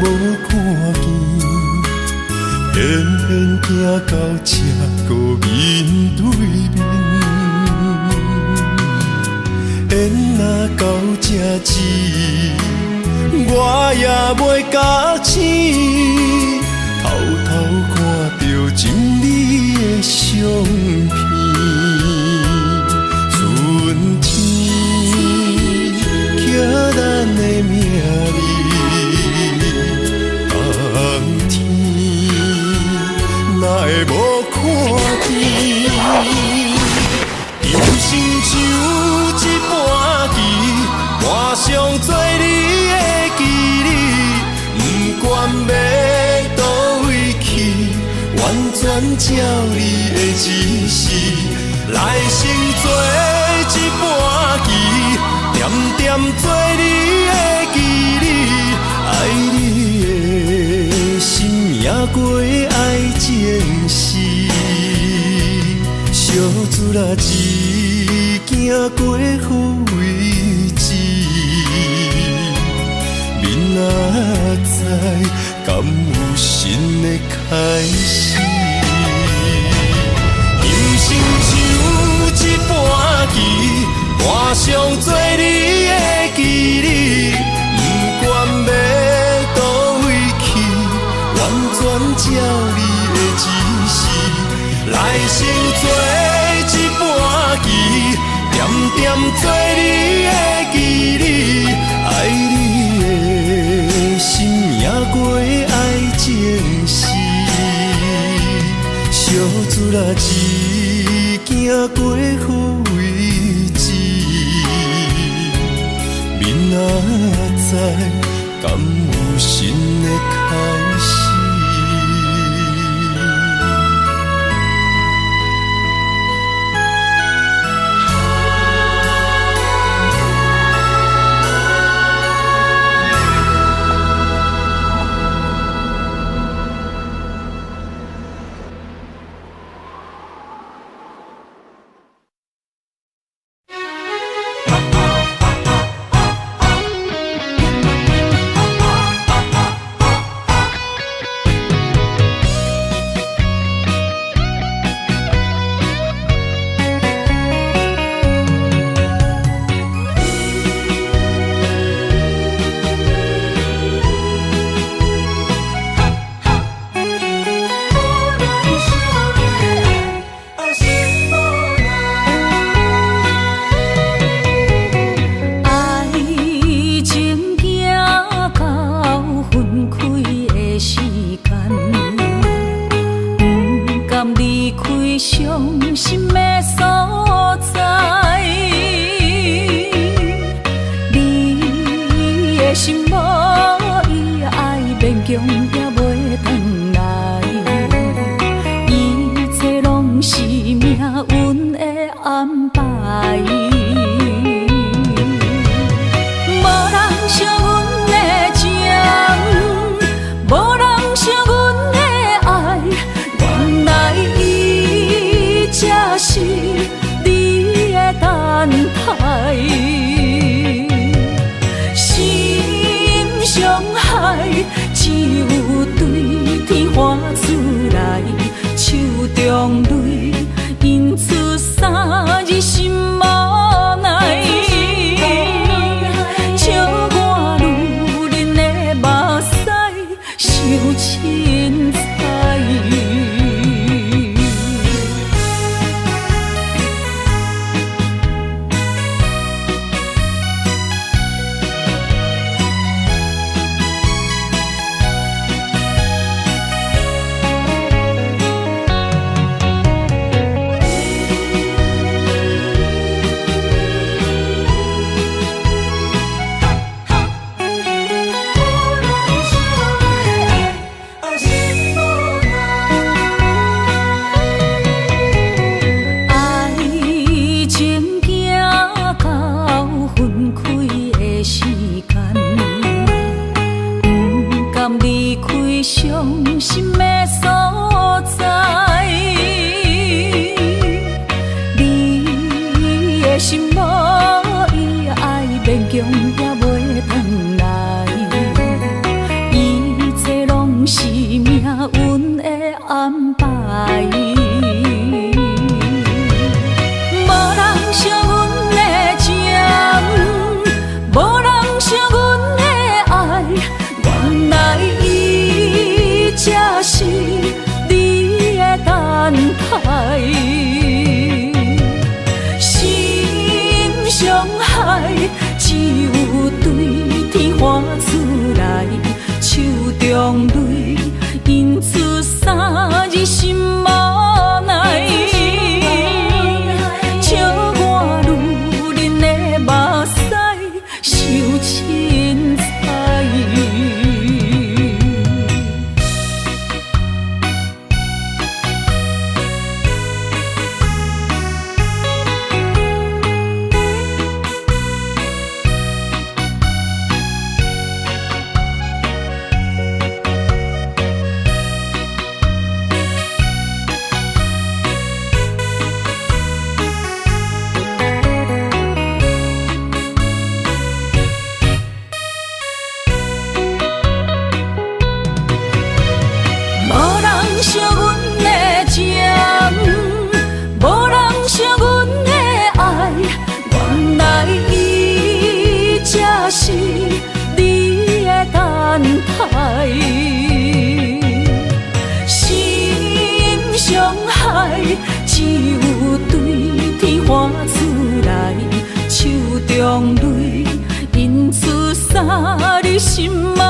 C: 无看见，偏偏行到这个面对面。缘若到这止，我也袂甲醒，偷偷看到情你的相片。春天刻咱的名字，冬天哪会无看见？人生就一盘棋，换上做你的记忆，不管要倒位去，完全照你的指示。来生做一盘棋，点点做你的记忆，爱你的心也过爱情诗。小子啦，一行过好位置，明仔载敢有新的开始？人生就一盘棋，换上做你的记忆，不管要倒位去，完全照你的指示。来生做一盘棋，点点做你的记忆，爱你的心也过爱情诗。小子啦，一行过好位置，明仔载敢有新的开始？
A: 心